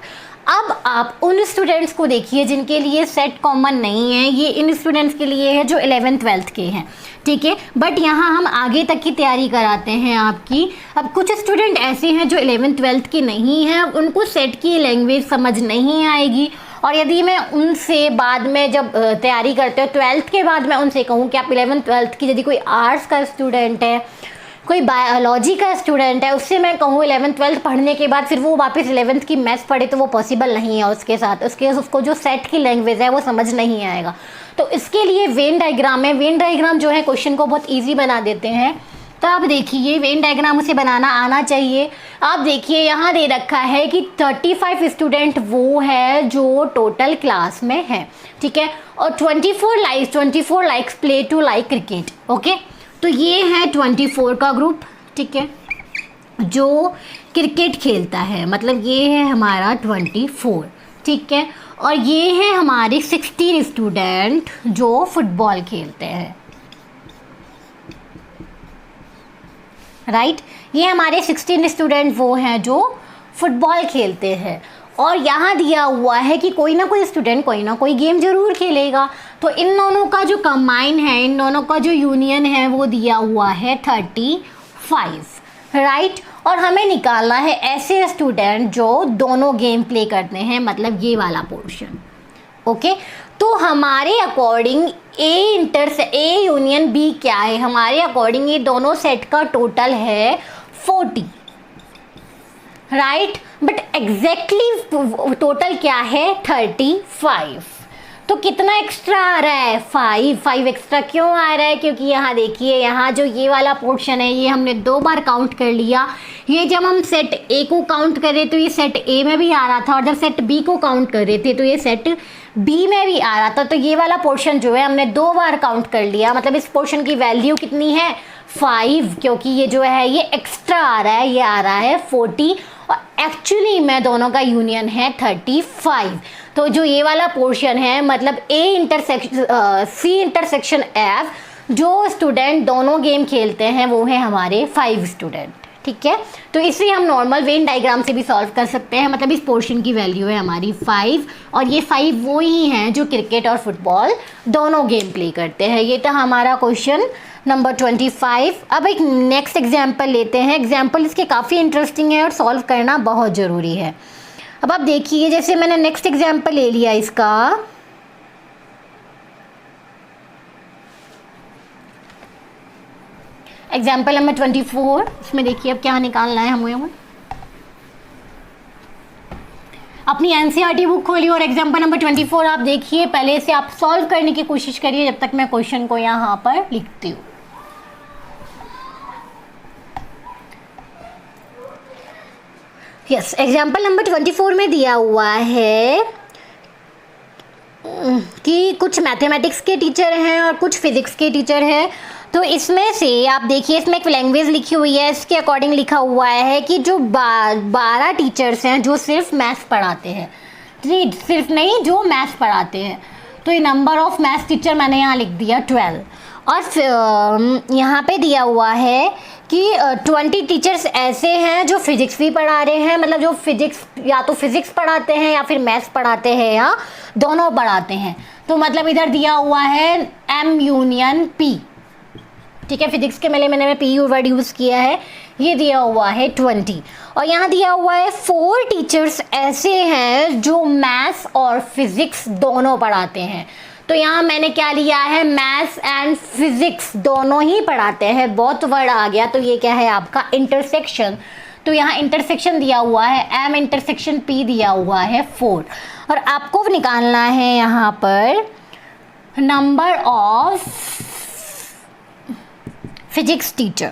A: अब आप उन स्टूडेंट्स को देखिए जिनके लिए सेट कॉमन नहीं है, ये इन स्टूडेंट्स के लिए है जो 11th 12th के हैं, ठीक है। बट यहाँ हम आगे तक की तैयारी कराते हैं आपकी। अब कुछ स्टूडेंट ऐसे हैं जो 11th 12th के नहीं हैं, उनको सेट की लैंग्वेज समझ नहीं आएगी, और यदि मैं उनसे बाद में जब तैयारी करते हो 12th के बाद मैं उनसे कहूँ कि आप 11th 12th की, यदि कोई आर्ट्स का स्टूडेंट है, कोई बायोलॉजी का स्टूडेंट है, उससे मैं कहूँ 11th 12th पढ़ने के बाद फिर वो वापस 11th की मैथ्स पढ़े, तो वो पॉसिबल नहीं है उसके साथ। उसको जो सेट की लैंग्वेज है वो समझ नहीं आएगा। तो इसके लिए वेन डायग्राम है, वेन डायग्राम जो है क्वेश्चन को बहुत ईजी बना देते हैं। तो आप देखिए वेन डायग्राम उसे बनाना आना चाहिए। आप देखिए यहाँ दे रखा है कि 35 स्टूडेंट वो है जो टोटल क्लास में है, ठीक है, और 24 likes play to like cricket. Okay, तो ये है 24 का ग्रुप, ठीक है, जो क्रिकेट खेलता है, मतलब ये है हमारा 24, ठीक है, और ये है हमारे 16 स्टूडेंट जो फुटबॉल खेलते हैं, राइट। ये हमारे 16 स्टूडेंट वो हैं जो फुटबॉल खेलते हैं, और यहाँ दिया हुआ है कि कोई ना कोई स्टूडेंट कोई ना कोई गेम जरूर खेलेगा। तो इन दोनों का जो कंबाइन है, इन दोनों का जो यूनियन है वो दिया हुआ है 35, राइट। और हमें निकालना है ऐसे स्टूडेंट जो दोनों गेम प्ले करते हैं, मतलब ये वाला पोर्शन। ओके, तो हमारे अकॉर्डिंग ए यूनियन बी क्या है, हमारे अकॉर्डिंग ये दोनों सेट का टोटल है 40, राइट, बट एग्जैक्टली टोटल क्या है 35। तो कितना एक्स्ट्रा आ रहा है, 5 एक्स्ट्रा क्यों आ रहा है, क्योंकि यहाँ देखिए, यहाँ जो ये वाला पोर्शन है ये हमने 2 बार काउंट कर लिया। ये जब हम सेट ए को काउंट कर रहे तो ये सेट ए में भी आ रहा था, और जब सेट बी को काउंट कर रहे थे तो ये सेट बी में भी आ रहा था। तो ये वाला पोर्शन जो है हमने 2 बार काउंट कर लिया, मतलब इस पोर्शन की वैल्यू कितनी है 5, क्योंकि ये जो है ये एक्स्ट्रा आ रहा है, ये आ रहा है 40, और एक्चुअली में दोनों का यूनियन है 35। तो जो ये वाला पोर्शन है, मतलब सी इंटरसेक्शन एफ, जो स्टूडेंट दोनों गेम खेलते हैं वो है हमारे 5 स्टूडेंट, ठीक है। तो इसे हम नॉर्मल वेन डायग्राम से भी सॉल्व कर सकते हैं, मतलब इस पोर्शन की वैल्यू है हमारी 5, और ये 5 वो ही हैं जो क्रिकेट और फुटबॉल दोनों गेम प्ले करते हैं। ये था हमारा क्वेश्चन नंबर 25। अब एक नेक्स्ट एग्जाम्पल लेते हैं। एग्जाम्पल इसके काफ़ी इंटरेस्टिंग है और सॉल्व करना बहुत ज़रूरी है। अब आप देखिए, जैसे मैंने नेक्स्ट एग्जाम्पल ले लिया इसका, एग्जाम्पल नंबर 24। इसमें देखिए अब क्या निकालना है हमें। अपनी एनसीईआरटी बुक खोलिए और एग्जाम्पल नंबर 24 आप देखिए, पहले से आप सॉल्व करने की कोशिश करिए जब तक मैं क्वेश्चन को यहाँ पर लिखती हूँ। यस, एग्जाम्पल नंबर 24 में दिया हुआ है कि कुछ मैथमेटिक्स के टीचर हैं और कुछ फिजिक्स के टीचर हैं। तो इसमें से आप देखिए, इसमें एक लैंग्वेज लिखी हुई है, इसके अकॉर्डिंग लिखा हुआ है कि जो 12 टीचर्स हैं जो सिर्फ मैथ्स पढ़ाते हैं, सिर्फ नहीं जो मैथ्स पढ़ाते हैं। तो ये नंबर ऑफ मैथ्स टीचर मैंने यहाँ लिख दिया 12, और यहाँ पे दिया हुआ है कि 20 टीचर्स ऐसे हैं जो फिजिक्स भी पढ़ा रहे हैं, मतलब जो फिजिक्स या तो फिजिक्स पढ़ाते हैं या फिर मैथ्स पढ़ाते हैं या दोनों पढ़ाते हैं। तो मतलब इधर दिया हुआ है एम यूनियन पी, ठीक है, फिजिक्स के मेले मैंने पी वर्ड यूज़ किया है। ये दिया हुआ है 20, और यहाँ दिया हुआ है 4 टीचर्स ऐसे हैं जो मैथ्स और फिजिक्स दोनों पढ़ाते हैं। तो यहाँ मैंने क्या लिया है, मैथ्स एंड फिजिक्स दोनों ही पढ़ाते हैं, बहुत वर्ड आ गया। तो ये क्या है आपका इंटरसेक्शन। तो यहाँ इंटरसेक्शन दिया हुआ है एम इंटरसेक्शन पी दिया हुआ है 4, और आपको निकालना है यहाँ पर नंबर ऑफ फिजिक्स टीचर,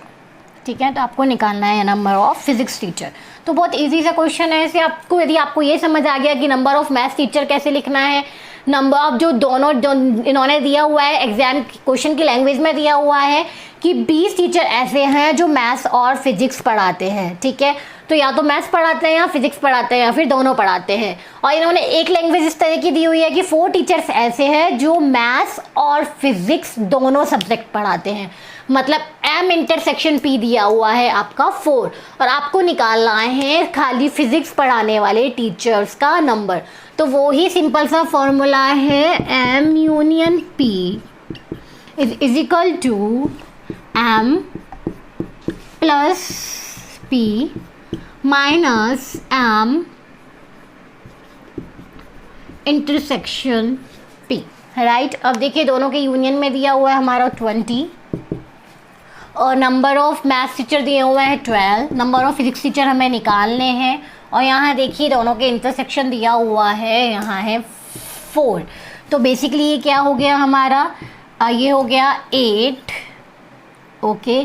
A: ठीक है। तो आपको निकालना है नंबर ऑफ फिजिक्स टीचर। तो बहुत इजी सा क्वेश्चन है। ऐसे आपको, यदि आपको ये समझ आ गया कि नंबर ऑफ मैथ्स टीचर कैसे लिखना है, नंबर ऑफ जो इन्होंने दिया हुआ है एग्जाम क्वेश्चन की लैंग्वेज में दिया हुआ है कि 20 टीचर ऐसे हैं जो मैथ्स और फिजिक्स पढ़ाते हैं, ठीक है। तो या तो मैथ्स पढ़ाते हैं या फिजिक्स पढ़ाते हैं या फिर दोनों पढ़ाते हैं। और इन्होंने एक लैंग्वेज इस तरह की दी हुई है कि 4 टीचर्स ऐसे हैं जो मैथ्स और फिजिक्स दोनों सब्जेक्ट पढ़ाते हैं, मतलब एम इंटरसेक्शन पी दिया हुआ है आपका 4, और आपको निकालना है खाली फिजिक्स पढ़ाने वाले टीचर्स का नंबर। तो वो ही सिंपल सा फॉर्मूला है M union P is equal to M plus P minus M intersection P, right. अब देखिए दोनों के यूनियन में दिया हुआ है हमारा 20, और नंबर ऑफ मैथ्स टीचर दिए हुए हैं 12, नंबर ऑफ फिजिक्स टीचर हमें निकालने हैं, और यहाँ देखिए दोनों के इंटरसेक्शन दिया हुआ है, यहाँ है 4। तो बेसिकली ये क्या हो गया हमारा, ये हो गया 8, ओके,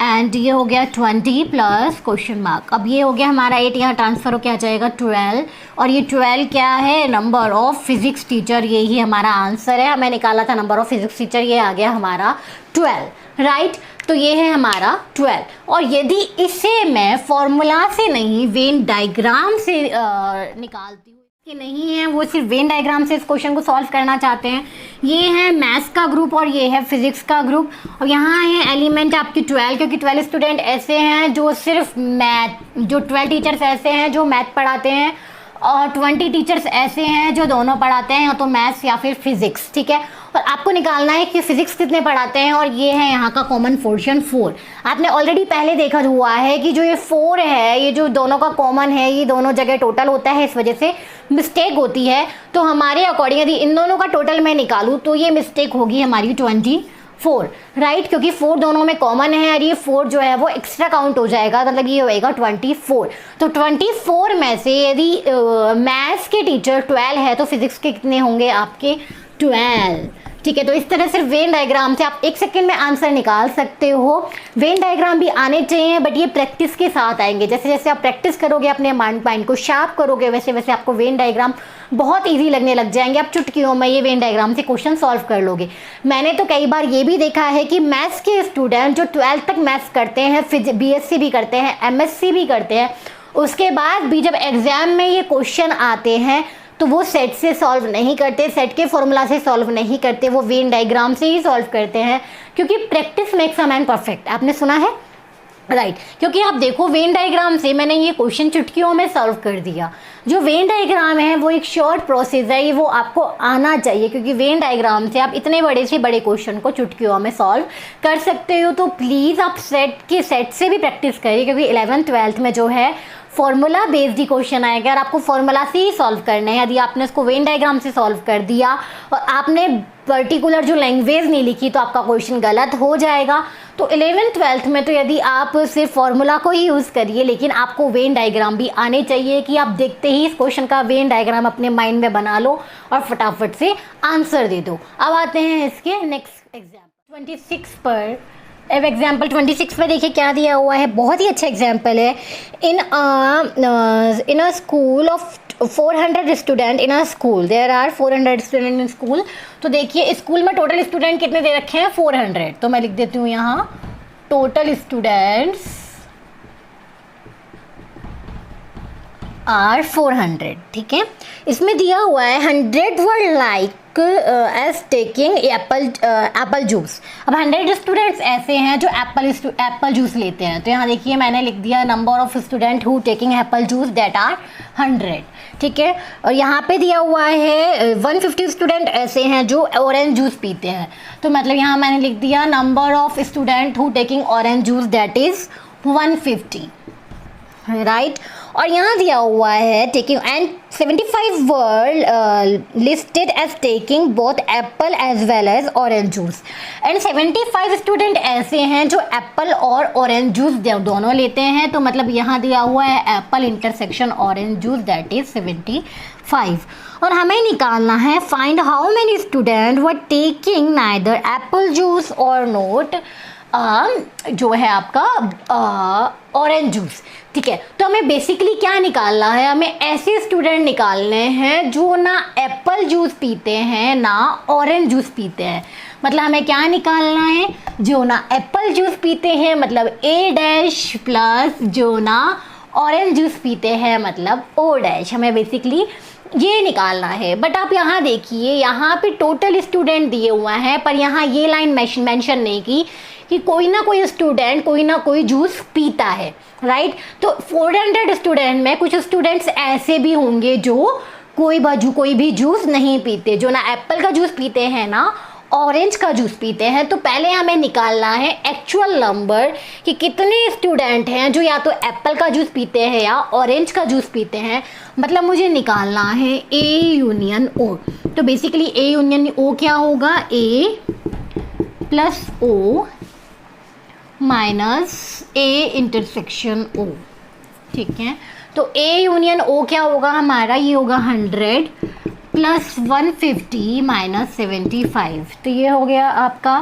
A: एंड ये हो गया 20 प्लस क्वेश्चन मार्क। अब ये हो गया हमारा 8, यहाँ ट्रांसफ़र हो क्या जाएगा 12, और ये 12 क्या है, नंबर ऑफ फिज़िक्स टीचर, यही हमारा आंसर है। हमें निकाला था नंबर ऑफ फिज़िक्स टीचर, ये आ गया हमारा 12, राइट। तो ये है हमारा 12। और यदि इसे मैं फॉर्मूला से नहीं वेन डायग्राम से निकालती हूँ कि नहीं है, वो सिर्फ वेन डायग्राम से इस क्वेश्चन को सॉल्व करना चाहते हैं। ये है मैथ्स का ग्रुप और ये है फिजिक्स का ग्रुप, और यहाँ है एलिमेंट आपकी 12, क्योंकि 12 स्टूडेंट ऐसे हैं जो सिर्फ मैथ, जो 12 टीचर्स ऐसे हैं जो मैथ पढ़ाते हैं, और 20 टीचर्स ऐसे हैं जो दोनों पढ़ाते हैं, या तो मैथ्स या फिर फिजिक्स, ठीक है। और आपको निकालना है कि फिजिक्स कितने पढ़ाते हैं, और ये है यहाँ का कॉमन पोर्शन 4। आपने ऑलरेडी पहले देखा हुआ है कि जो ये 4 है, ये जो दोनों का कॉमन है, ये दोनों जगह टोटल होता है, इस वजह से मिस्टेक होती है। तो हमारे अकॉर्डिंग यदि इन दोनों का टोटल मैं निकालूँ तो ये मिस्टेक होगी हमारी 24, राइट, क्योंकि 4 दोनों में कॉमन है, और ये 4 जो है वो एक्स्ट्रा काउंट हो जाएगा, मतलब ये होएगा 24। तो 24 में से यदि मैथ्स के टीचर 12 है तो फिजिक्स के कितने होंगे आपके 12, ठीक है। तो इस तरह से वेन डायग्राम से आप 1 सेकंड में आंसर निकाल सकते हो। वेन डायग्राम भी आने चाहिए, बट ये प्रैक्टिस के साथ आएंगे। जैसे जैसे आप प्रैक्टिस करोगे, अपने माइंड को शार्प करोगे, वैसे वैसे आपको वेन डायग्राम बहुत इजी लगने लग जाएंगे। आप चुटकियों में ये वेन डायग्राम से क्वेश्चन सॉल्व कर लोगे। मैंने तो कई बार ये भी देखा है कि मैथ्स के स्टूडेंट जो 12th तक मैथ्स करते हैं, फिर BSc भी करते हैं, MSc भी करते हैं, उसके बाद भी जब एग्जाम में ये क्वेश्चन आते हैं तो वो सेट से सॉल्व नहीं करते, सेट के फॉर्मूला से सॉल्व नहीं करते, वो वेन डायग्राम से ही सॉल्व करते हैं, क्योंकि practice makes a man perfect. आपने सुना है, राइट क्योंकि आप देखो वेन डायग्राम से मैंने ये क्वेश्चन चुटकियों में सॉल्व कर दिया। जो वेन डायग्राम है वो एक शॉर्ट प्रोसेस है, ये वो आपको आना चाहिए, क्योंकि वेन डायग्राम से आप इतने बड़े से बड़े क्वेश्चन को चुटकियों में सॉल्व कर सकते हो। तो प्लीज़ आप सेट से भी प्रैक्टिस करिए, क्योंकि 11th 12th में जो है फॉर्मूला बेस्ड ही क्वेश्चन आएगा, और आपको फॉर्मूला से ही सॉल्व करना है। यदि आपने उसको वेन डायग्राम से सॉल्व कर दिया और आपने पर्टिकुलर जो लैंग्वेज नहीं लिखी तो आपका क्वेश्चन गलत हो जाएगा। तो 11th 12th में तो यदि आप सिर्फ फॉर्मूला को ही यूज़ करिए, लेकिन आपको वेन डायग्राम भी आने चाहिए, कि आप देखते ही इस क्वेश्चन का वेन डायग्राम अपने माइंड में बना लो और फटाफट से आंसर दे दो। अब आते हैं इसके नेक्स्ट एग्जाम्पल 26 पर। अब एग्जाम्पल 26 में देखिए क्या दिया हुआ है, बहुत ही अच्छा एग्जाम्पल है। In a school of 400 student in a school, there are 400 student in school. तो देखिए स्कूल में टोटल स्टूडेंट कितने दे रखे हैं, 400। तो मैं लिख देती हूँ यहाँ टोटल स्टूडेंट्स आर 400, ठीक है। इसमें दिया हुआ है 100 were like as taking apple juice. अब 100 स्टूडेंट्स ऐसे हैं जो एप्पल जूस लेते हैं। तो यहाँ देखिए मैंने लिख दिया number of student who taking apple juice, that are 100, ठीक है। और यहाँ पे दिया हुआ है 150 स्टूडेंट ऐसे हैं जो ऑरेंज जूस पीते हैं। तो मतलब यहाँ मैंने लिख दिया number of student who taking orange juice, that is 150, right. और यहाँ दिया हुआ है taking and 75 were listed as taking both apple as well as orange juice, and 75 student ऐसे हैं जो एप्पल और ऑरेंज जूस दोनों लेते हैं। तो मतलब यहाँ दिया हुआ है Apple intersection orange juice, that is 75। और हमें निकालना है find how many student were taking neither Apple juice और नोट जो है आपका ऑरेंज जूस, ठीक है। तो हमें बेसिकली क्या निकालना है, हमें ऐसे स्टूडेंट निकालने हैं जो ना एप्पल जूस पीते हैं ना ऑरेंज जूस पीते हैं। मतलब हमें क्या निकालना है, जो ना एप्पल जूस पीते हैं मतलब A' प्लस जो ना ऑरेंज जूस पीते हैं मतलब O'। हमें बेसिकली ये निकालना है। बट आप यहाँ देखिए, यहाँ पे टोटल स्टूडेंट दिए हुए हैं, पर यहाँ ये लाइन मेंशन नहीं की कि कोई ना कोई स्टूडेंट कोई ना कोई जूस पीता है, राइट। तो 400 स्टूडेंट में कुछ स्टूडेंट्स ऐसे भी होंगे जो कोई भी जूस नहीं पीते, जो ना एप्पल का जूस पीते हैं ना ऑरेंज का जूस पीते हैं। तो पहले हमें निकालना है एक्चुअल नंबर कि कितने स्टूडेंट हैं जो या तो एप्पल का जूस पीते हैं या ऑरेंज का जूस पीते हैं। मतलब मुझे निकालना है A यूनियन O। तो बेसिकली A यूनियन O क्या होगा, A plus O minus A intersection O, ठीक है। तो A यूनियन O क्या होगा हमारा, ये होगा 100 प्लस 150 माइनस 75। तो ये हो गया आपका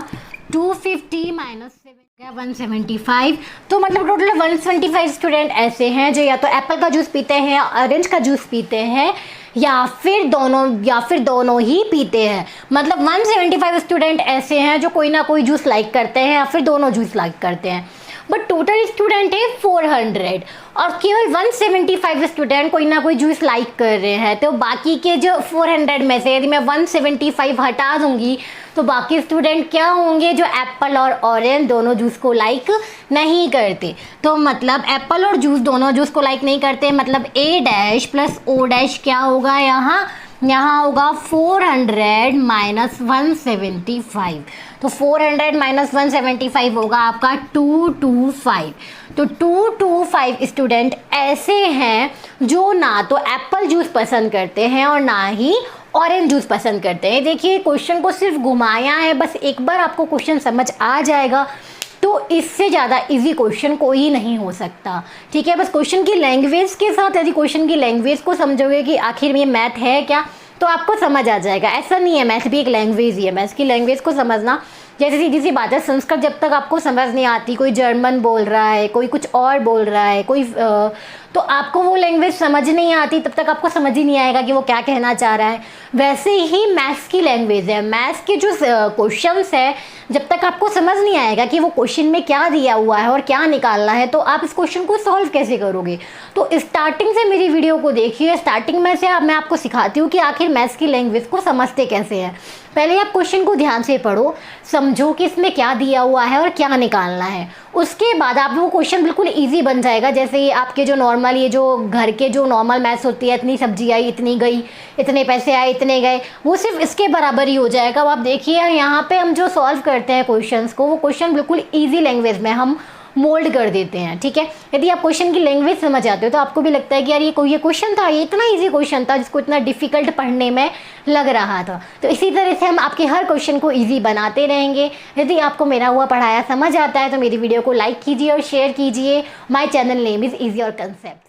A: 250 माइनस 175। तो मतलब टोटल 125 स्टूडेंट ऐसे हैं जो या तो एप्पल का जूस पीते हैं, ऑरेंज का जूस पीते हैं, या फिर दोनों ही पीते हैं। मतलब 175 स्टूडेंट ऐसे हैं जो कोई ना कोई जूस लाइक करते हैं या फिर दोनों जूस लाइक करते हैं। बट टोटल स्टूडेंट है 400 और केवल 175 स्टूडेंट कोई ना कोई जूस लाइक कर रहे हैं। तो बाकी के जो 400 में से यदि मैं 175 हटा दूंगी तो बाकी स्टूडेंट क्या होंगे, जो एप्पल और ऑरेंज दोनों जूस को लाइक नहीं करते। तो मतलब एप्पल और जूस दोनों जूस को लाइक नहीं करते, मतलब ए डैश प्लस ओ डैश क्या होगा, यहाँ होगा 400 माइनस 175। तो 400 माइनस 175 होगा आपका 225। तो 225 स्टूडेंट ऐसे हैं जो ना तो एप्पल जूस पसंद करते हैं और ना ही ऑरेंज जूस पसंद करते हैं। देखिए क्वेश्चन को सिर्फ घुमाया है, बस एक बार आपको क्वेश्चन समझ आ जाएगा तो इससे ज़्यादा इजी क्वेश्चन कोई नहीं हो सकता। ठीक है, बस क्वेश्चन की लैंग्वेज के साथ यदि क्वेश्चन की लैंग्वेज को समझोगे कि आखिर में मैथ है क्या, तो आपको समझ आ जाएगा। ऐसा नहीं है, मैथ भी एक लैंग्वेज ही है। मैथ की लैंग्वेज को समझना जैसे सीधी सी बात है, संस्कृत जब तक आपको समझ नहीं आती, कोई जर्मन बोल रहा है, कोई कुछ और बोल रहा है, तो आपको वो लैंग्वेज समझ नहीं आती, तब तक आपको समझ ही नहीं आएगा कि वो क्या कहना चाह रहा है। वैसे ही मैथ्स की लैंग्वेज है। मैथ्स के जो क्वेश्चंस है, जब तक आपको समझ नहीं आएगा कि वो क्वेश्चन में क्या दिया हुआ है और क्या निकालना है, तो आप इस क्वेश्चन को सॉल्व कैसे करोगे। तो स्टार्टिंग से मेरी वीडियो को देखिए, स्टार्टिंग में से मैं आपको सिखाती हूँ कि आखिर मैथ्स की लैंग्वेज को समझते कैसे हैं। पहले आप क्वेश्चन को ध्यान से पढ़ो, समझो कि इसमें क्या दिया हुआ है और क्या निकालना है। उसके बाद आप वो क्वेश्चन बिल्कुल इजी बन जाएगा। जैसे ये आपके जो नॉर्मल, ये जो घर के जो नॉर्मल मैथ्स होती है, इतनी सब्जी आई, इतनी गई, इतने पैसे आए, इतने गए, वो सिर्फ इसके बराबर ही हो जाएगा। अब आप देखिए यहाँ पे हम जो सॉल्व करते हैं क्वेश्चंस को, वो क्वेश्चन बिल्कुल ईजी लैंग्वेज में हम मोल्ड कर देते हैं। ठीक है, यदि आप क्वेश्चन की लैंग्वेज समझ जाते हो तो आपको भी लगता है कि यार ये क्वेश्चन था, ये इतना इजी क्वेश्चन था जिसको इतना डिफिकल्ट पढ़ने में लग रहा था। तो इसी तरह से हम आपके हर क्वेश्चन को इजी बनाते रहेंगे। यदि आपको मेरा हुआ पढ़ाया समझ आता है तो मेरी वीडियो को लाइक कीजिए और शेयर कीजिए। My channel name is easy your concept.